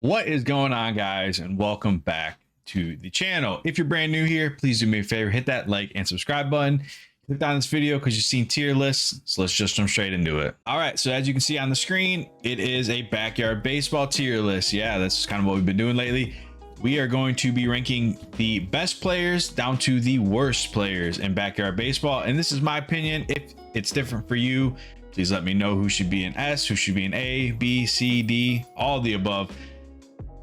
What is going on, guys, and welcome back to the channel. If you're brand new here, please do me a favor, hit that like and subscribe button. Click on this video because you've seen tier lists, so let's just jump straight into it. All right, so as you can see on the screen, it is a backyard baseball tier list. Yeah, that's kind of what we've been doing lately. We are going to be ranking the best players down to the worst players in backyard baseball, and this is my opinion. If it's different for you, please let me know who should be an S, who should be an A, B, C, D, all the above.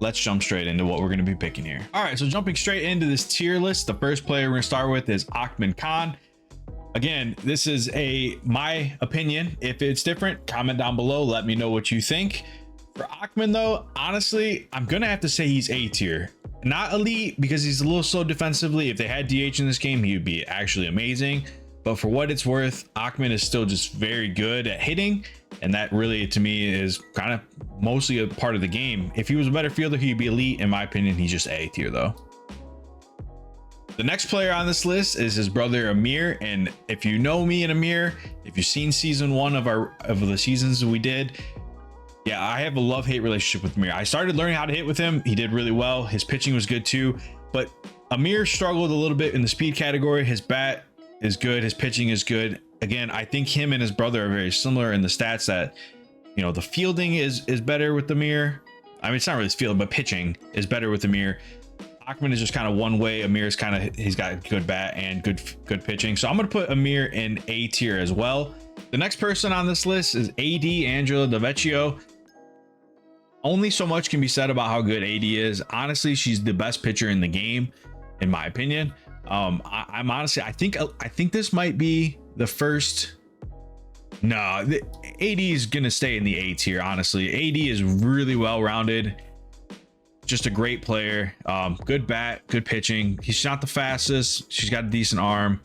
Let's jump straight into what we're going to be picking here. All right, so jumping straight into this tier list, the first player we're going to start with is Ahmad Khan. Again, this is my opinion. If it's different, comment down below, let me know what you think. For Ahmad though, honestly, I'm going to have to say he's A tier. Not elite because he's a little slow defensively. If they had DH in this game, he'd be actually amazing. But for what it's worth, Ahmad is still just very good at hitting, and that really, to me, is kind of mostly a part of the game. If he was a better fielder, he'd be elite. In my opinion, he's just A tier though. The next player on this list is his brother Amir, and if you know me and Amir, if you've seen season one of the seasons we did, yeah, I have a love-hate relationship with Amir. I started learning how to hit with him. He did really well. His pitching was good too, but Amir struggled a little bit in the speed category. His bat is good, his pitching is good. Again, I think him and his brother are very similar in the stats that, you know, the fielding is better with Amir. I mean, it's not really his field, but pitching is better with Amir. Ahmad is just kind of one way. Amir's kind of, he's got good bat and good pitching. So I'm going to put Amir in A tier as well. The next person on this list is AD, Angela Davecchio. Only so much can be said about how good AD is. Honestly, she's the best pitcher in the game, in my opinion. I'm honestly, I think this might be the first. No, the AD is gonna stay in the A tier. Honestly, AD is really well rounded, just a great player. Good bat, good pitching. He's not the fastest. She's got a decent arm.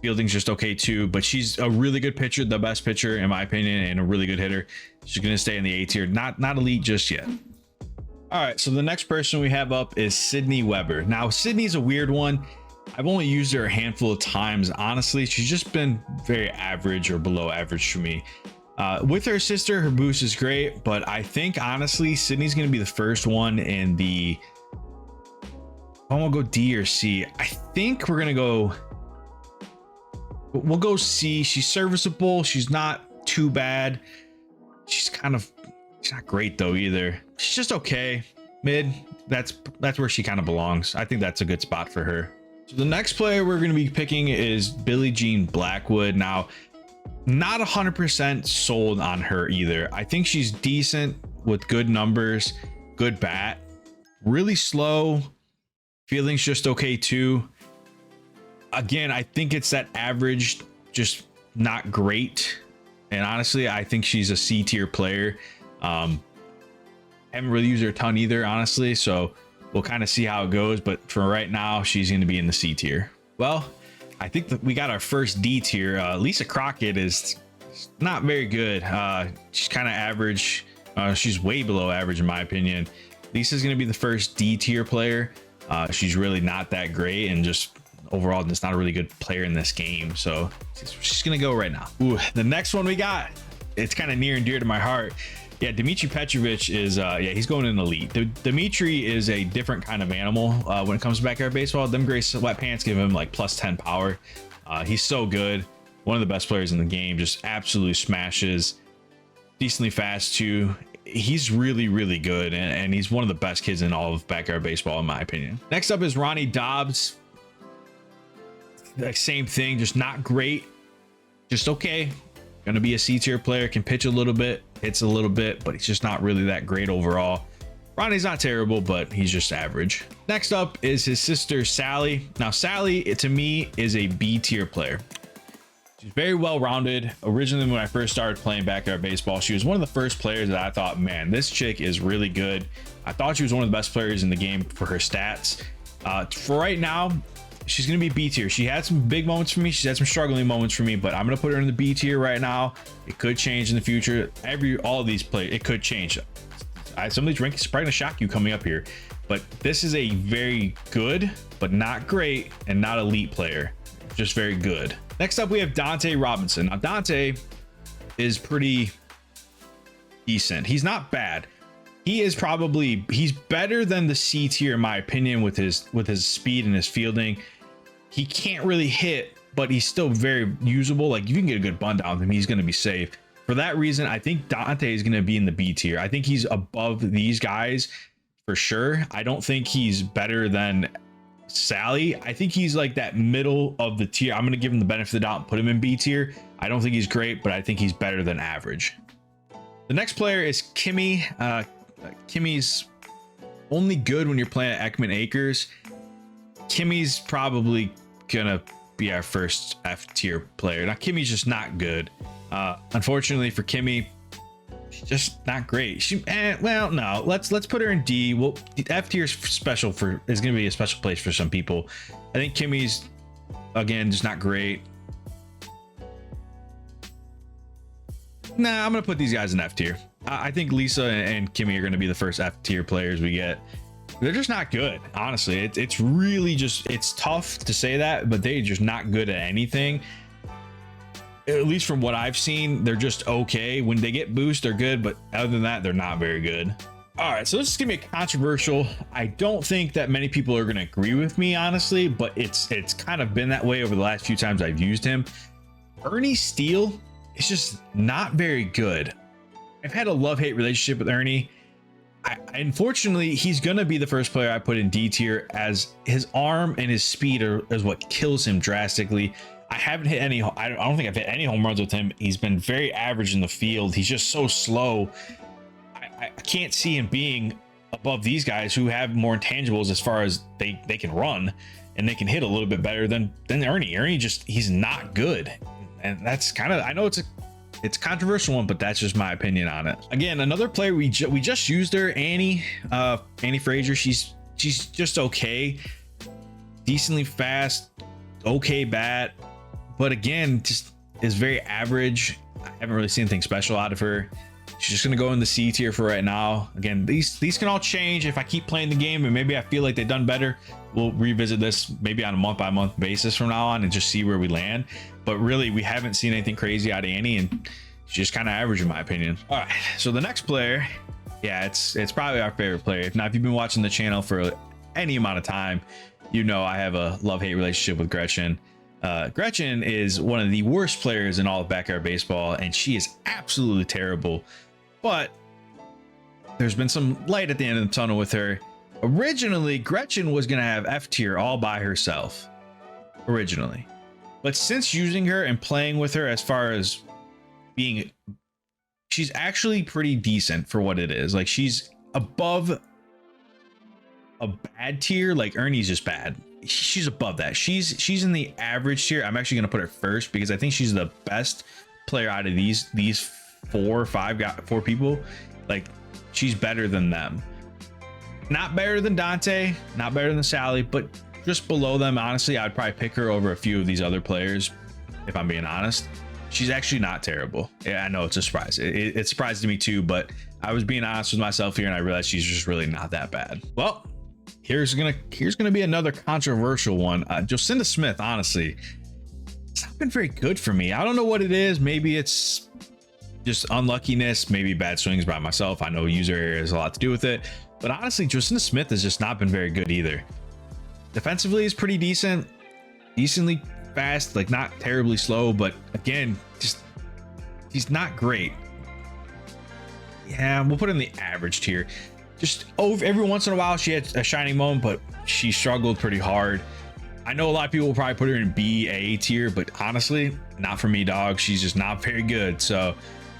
Fielding's just okay too, but she's a really good pitcher, the best pitcher in my opinion, and a really good hitter. She's gonna stay in the A tier. Not elite just yet. All right, so the next person we have up is Sydney Weber. Now, Sydney's a weird one. I've only used her a handful of times. Honestly, she's just been very average or below average for me. With her sister, her boost is great, but I think honestly, Sydney's going to be the first one in the. I'm going to go D or C. I think we're going to go. We'll go C. She's serviceable. She's not too bad. She's not great though either. She's just okay. Mid. That's where she kind of belongs. I think that's a good spot for her. So the next player we're going to be picking is Billie Jean Blackwood. Now, not 100% sold on her either. I think she's decent with good numbers, good bat, really slow. Fielding's just okay too. Again, I think it's that average, just not great. And honestly, I think she's a C tier player. Haven't really used her a ton either, honestly. So we'll kind of see how it goes, but for right now, she's going to be in the C tier. Well, I think that we got our first D tier. Lisa Crockett is not very good. She's kind of average. She's way below average in my opinion. Lisa's going to be the first D tier player. She's really not that great and just overall just not a really good player in this game. So she's going to go right now. Ooh, the next one we got, it's kind of near and dear to my heart. Yeah, Dmitry Petrovic is, he's going in elite. Dmitry is a different kind of animal when it comes to backyard baseball. Them gray sweatpants give him like plus 10 power. He's so good. One of the best players in the game, just absolutely smashes. Decently fast too. He's really, really good. And he's one of the best kids in all of backyard baseball, in my opinion. Next up is Ronnie Dobbs. Same thing, just not great. Just okay. Gonna be a C tier player, can pitch a little bit, hits a little bit, but he's just not really that great overall. Ronnie's not terrible, but he's just average. Next up is his sister, Sally. Now, Sally, to me, is a B tier player. She's very well rounded. Originally, when I first started playing backyard baseball, she was one of the first players that I thought, man, this chick is really good. I thought she was one of the best players in the game for her stats. For right now, she's going to be B tier. She had some big moments for me. She's had some struggling moments for me, but I'm going to put her in the B tier right now. It could change in the future. All of these players, it could change. Some of these rankings are probably going to shock you coming up here, but this is a very good, but not great and not elite player. Just very good. Next up, we have Dante Robinson. Now, Dante is pretty decent. He's not bad. He is probably, he's better than the C tier in my opinion with his speed and his fielding. He can't really hit, but he's still very usable. Like you can get a good bun down with him, he's going to be safe. For that reason, I think Dante is going to be in the B tier. I think he's above these guys for sure. I don't think he's better than Sally. I think he's like that middle of the tier. I'm going to give him the benefit of the doubt and put him in B tier. I don't think he's great, but I think he's better than average. The next player is Kimmy. Kimmy's only good when you're playing at Ekman Acres. Kimmy's probably gonna be our first F tier player. Now Kimmy's just not good. Unfortunately for Kimmy, she's just not great. Well, no, let's put her in D. Well, F tier is gonna be a special place for some people. I think Kimmy's again just not great. Nah, I'm gonna put these guys in F tier. I think Lisa and Kimmy are going to be the first F tier players we get. They're just not good, honestly. It's really just, it's tough to say that, but they're just not good at anything. At least from what I've seen, they're just okay. When they get boost, they're good, but other than that, they're not very good. All right, so this is gonna be controversial. I don't think that many people are gonna agree with me, honestly, but it's kind of been that way over the last few times I've used him. Ernie Steele is just not very good. I've had a love-hate relationship with Ernie. Unfortunately, he's gonna be the first player I put in D tier, as his arm and his speed is what kills him drastically. I haven't hit any, I don't think I've hit any home runs with him. He's been very average in the field. He's just so slow. I can't see him being above these guys who have more intangibles as far as they can run and they can hit a little bit better than Ernie. Ernie just, he's not good. And that's kind of, I know it's a controversial one, but that's just my opinion on it. Again, another player we just used her, Annie Frazier. She's just okay, decently fast, okay bat, but again, just is very average. I haven't really seen anything special out of her. She's just gonna go in the C tier for right now. Again, these can all change if I keep playing the game and maybe I feel like they've done better. We'll revisit this maybe on a month-by-month basis from now on and just see where we land. But really, we haven't seen anything crazy out of Annie, and she's just kind of average in my opinion. All right, so the next player, yeah, it's probably our favorite player. Now, if you've been watching the channel for any amount of time, you know I have a love-hate relationship with Gretchen. Gretchen is one of the worst players in all of backyard baseball, and she is absolutely terrible. But there's been some light at the end of the tunnel with her. Originally, Gretchen was gonna have F tier all by herself, originally. But since using her and playing with her, as far as being, she's actually pretty decent for what it is. Like, she's above a bad tier. Like, Ernie's just bad. She's above that. She's in the average tier. I'm actually gonna put her first because I think she's the best player out of these four people. Like, she's better than them. Not better than Dante, not better than Sally, but just below them. Honestly, I'd probably pick her over a few of these other players, if I'm being honest. She's actually not terrible. Yeah, I know it's a surprise. It surprised me too, but I was being honest with myself here and I realized she's just really not that bad. Well, here's gonna be another controversial one. Jocinda Smith, honestly, it's not been very good for me. I don't know what it is. Maybe it's just unluckiness, maybe bad swings by myself. I know user error has a lot to do with it, but honestly, Jocinda Smith has just not been very good either. Defensively is pretty decent, decently fast, like not terribly slow, but again, just he's not great. Yeah, we'll put in the average tier. Just over every once in a while she had a shining moment, but she struggled pretty hard. I know a lot of people will probably put her in B, A tier, but honestly, not for me, dog. She's just not very good. So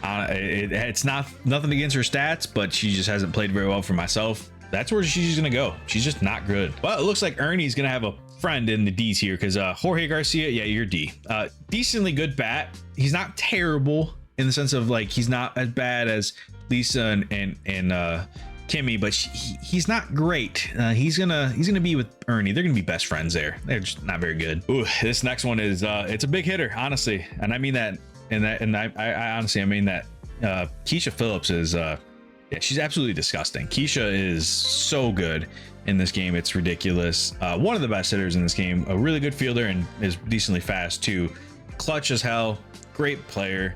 it's nothing against her stats, but she just hasn't played very well for myself. That's where she's gonna go. She's just not good. Well, it looks like Ernie's gonna have a friend in the D tier because Jorge Garcia, yeah, you're D. Decently good bat. He's not terrible in the sense of like he's not as bad as Lisa and Kimmy, but he's not great. He's gonna be with Ernie. They're gonna be best friends there. They're just not very good. Ooh, this next one is it's a big hitter, honestly, and I mean that. And I honestly, I mean that. Keisha Phillips is yeah, she's absolutely disgusting. Keisha is so good in this game, it's ridiculous. One of the best hitters in this game, a really good fielder, and is decently fast too. Clutch as hell, great player.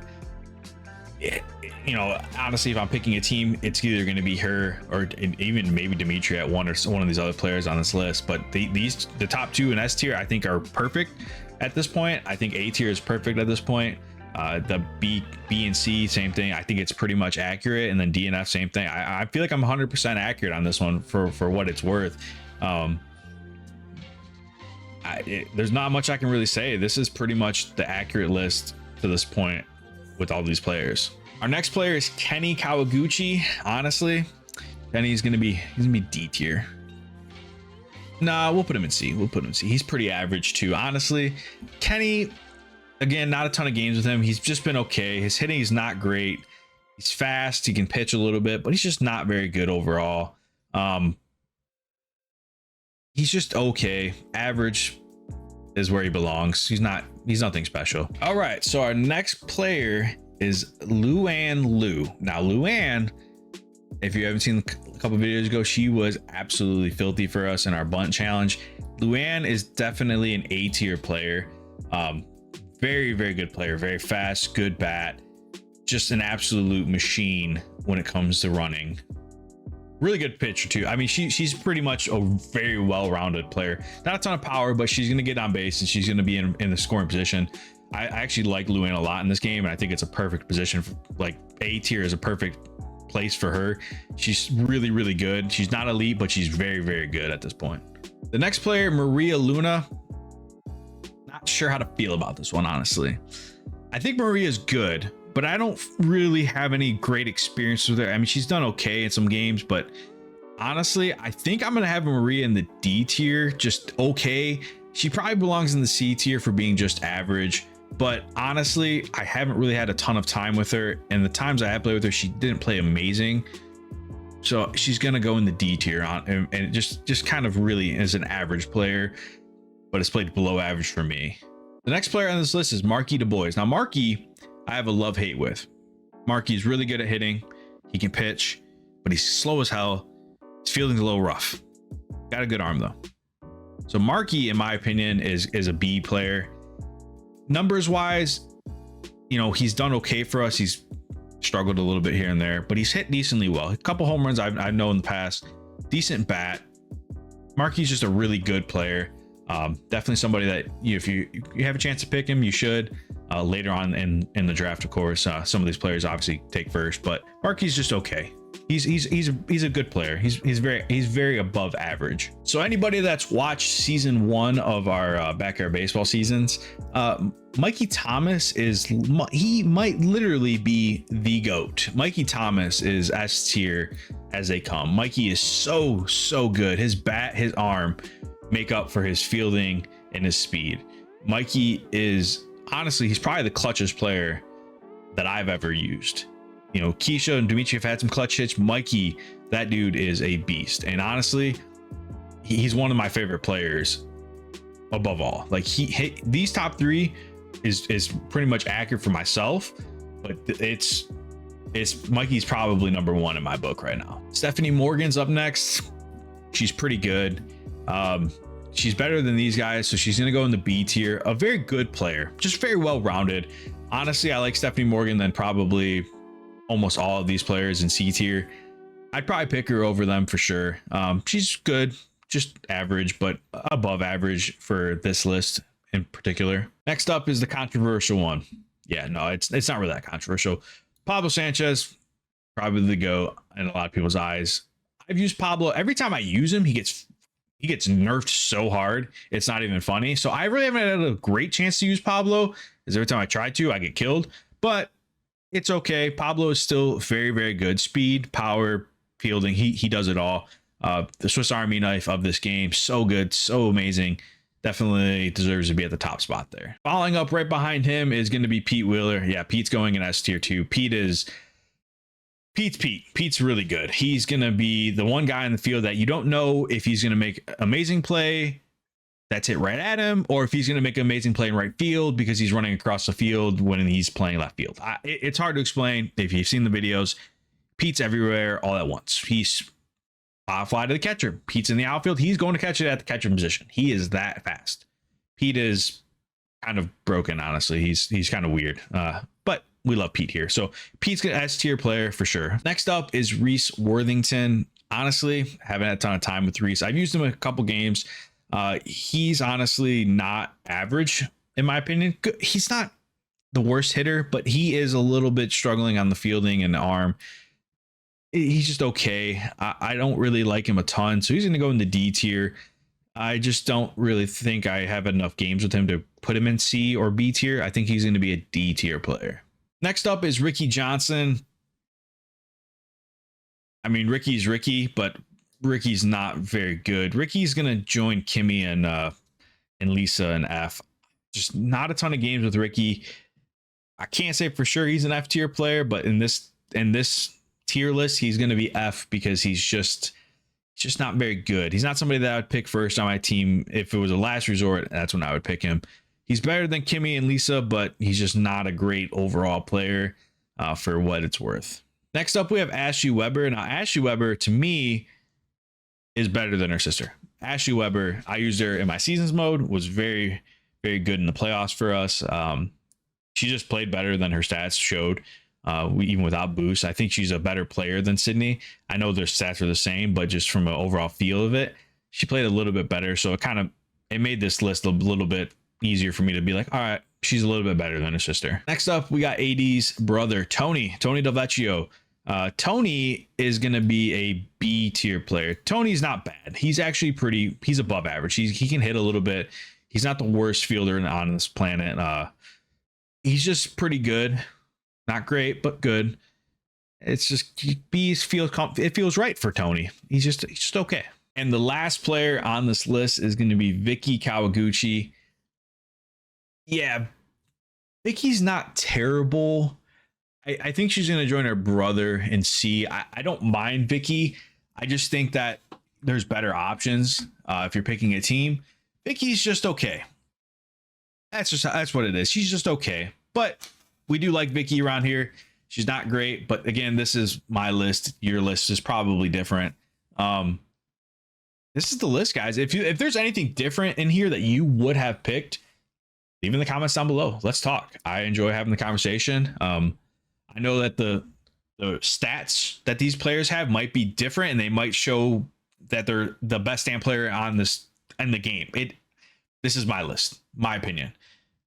you know, honestly, if I'm picking a team, it's either going to be her or even maybe Dimitri at one, or one of these other players on this list. But the top two in S tier, I think, are perfect at this point. I think A tier is perfect at this point. The B and C, same thing. I think it's pretty much accurate. And then D and F, same thing. I feel like I'm 100% accurate on this one for what it's worth. There's not much I can really say. This is pretty much the accurate list to this point with all these players. Our next player is Kenny Kawaguchi. Honestly, Kenny's gonna be D tier. Nah, we'll put him in C. He's pretty average too. Honestly, Kenny, again, not a ton of games with him. He's just been okay. His hitting is not great. He's fast. He can pitch a little bit, but he's just not very good overall. He's just okay. Average is where he belongs. He's nothing special. All right, so our next player is Luann Liu. Now, Luann, if you haven't seen a couple videos ago, she was absolutely filthy for us in our bunt challenge. Luann is definitely an A tier player. Very, very good player. Very fast, good bat. Just an absolute machine when it comes to running. Really good pitcher too. I mean, she's pretty much a very well-rounded player. Not a ton of power, but she's going to get on base and she's going to be in the scoring position. I actually like Luann a lot in this game, and I think it's a perfect position. Like, A tier is a perfect place for her. She's really, really good. She's not elite, but she's very, very good at this point. The next player, Maria Luna. Not sure how to feel about this one, honestly. I think Maria's good, but I don't really have any great experience with her. I mean, she's done okay in some games, but honestly, I think I'm gonna have Maria in the D tier, just okay. She probably belongs in the C tier for being just average, but honestly, I haven't really had a ton of time with her, and the times I have played with her, she didn't play amazing. So she's gonna go in the D tier and it just kind of really is an average player, but it's played below average for me. The next player on this list is Marky DuBois. Now, Marky, I have a love-hate with. Marky's really good at hitting. He can pitch, but he's slow as hell. His fielding's a little rough. Got a good arm though. So Marky, in my opinion, is a B player. Numbers wise, you know, he's done okay for us. He's struggled a little bit here and there, but he's hit decently well. A couple home runs I've known in the past. Decent bat. Marky's just a really good player. Definitely somebody that if you have a chance to pick him, you should. Later on in the draft, of course, some of these players obviously take first, but Marky's just okay. He's a good player. He's very above average. So anybody that's watched season 1 of our Backyard Baseball seasons, Mikey Thomas he might literally be the GOAT. Mikey Thomas is S tier as they come. Mikey is so good. His bat, his arm make up for his fielding and his speed. Mikey is honestly, he's probably the clutchest player that I've ever used. You know, Keisha and Dimitri have had some clutch hits. Mikey, that dude is a beast. And honestly, he's one of my favorite players above all. Like, these top 3 is pretty much accurate for myself, but it's Mikey's probably number 1 in my book right now. Stephanie Morgan's up next. She's pretty good. She's better than these guys, so she's gonna go in the B tier. A very good player, just very well rounded. Honestly, I like Stephanie Morgan than probably almost all of these players in C tier. I'd probably pick her over them for sure. She's good, just average, but above average for this list in particular. Next up is the controversial one. Yeah, no, it's not really that controversial. Pablo Sanchez, probably the GOAT in a lot of people's eyes. I've used Pablo. Every time I use him, he gets nerfed so hard, it's not even funny. So I really haven't had a great chance to use Pablo, because every time I try to, I get killed. But it's okay. Pablo is still very, very good. Speed, power, fielding. He does it all. The Swiss Army knife of this game. So good. So amazing. Definitely deserves to be at the top spot there. Following up right behind him is going to be Pete Wheeler. Yeah, Pete's going in S tier 2. Pete's Pete. Pete's really good. He's going to be the one guy in the field that you don't know if he's going to make amazing play that's hit right at him, or if he's going to make an amazing play in right field because he's running across the field when he's playing left field. It's hard to explain if you've seen the videos. Pete's everywhere all at once. He's fly to the catcher. Pete's in the outfield. He's going to catch it at the catcher position. He is that fast. Pete is kind of broken, honestly. He's kind of weird, but we love Pete here. So Pete's an S tier player for sure. Next up is Reese Worthington. Honestly, haven't had a ton of time with Reese. I've used him a couple games. He's honestly not average in my opinion. He's not the worst hitter, but he is a little bit struggling on the fielding and the arm. He's just okay. I don't really like him a ton, so he's going to go in the D tier. I just don't really think I have enough games with him to put him in C or B tier. I think he's going to be a D tier player. Next up is Ricky Johnson. I mean, Ricky's Ricky, but Ricky's not very good. Ricky's going to join Kimmy and Lisa in F. Just not a ton of games with Ricky. I can't say for sure he's an F tier player, but in this tier list, he's going to be F because he's just not very good. He's not somebody that I would pick first on my team. If it was a last resort, that's when I would pick him. He's better than Kimmy and Lisa, but he's just not a great overall player for what it's worth. Next up, we have Ashley Weber. Now, Ashley Weber, to me, is better than her sister. Ashley Weber, I used her in my seasons mode, was very, very good in the playoffs for us. She just played better than her stats showed. Even without boost, I think she's a better player than Sydney. I know their stats are the same, but just from an overall feel of it, she played a little bit better. So it made this list a little bit easier for me to be like, all right, she's a little bit better than her sister. Next up, we got AD's brother, Tony Del Vecchio. Tony is going to be a B tier player. Tony's not bad. He's actually he's above average. He can hit a little bit. He's not the worst fielder on this planet. He's just pretty good. Not great, but good. It's just it feels right for Tony. He's just okay. And the last player on this list is going to be Vicky Kawaguchi. Yeah, Vicky's not terrible. I think she's going to join her brother in C. I don't mind Vicky. I just think that there's better options if you're picking a team. Vicky's just okay. That's what it is. She's just okay. But we do like Vicky around here. She's not great, but again, this is my list. Your list is probably different. This is the list, guys. If there's anything different in here that you would have picked, leave in the comments down below. Let's talk. I enjoy having the conversation. I know that the stats that these players have might be different, and they might show that they're the best stand player on this in the game. This is my list, my opinion.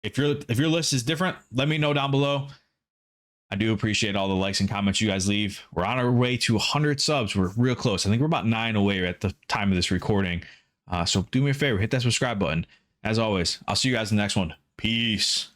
If your list is different, let me know down below. I do appreciate all the likes and comments you guys leave. We're on our way to 100 subs. We're real close. I think we're about 9 away at the time of this recording. So do me a favor, hit that subscribe button. As always, I'll see you guys in the next one. Peace.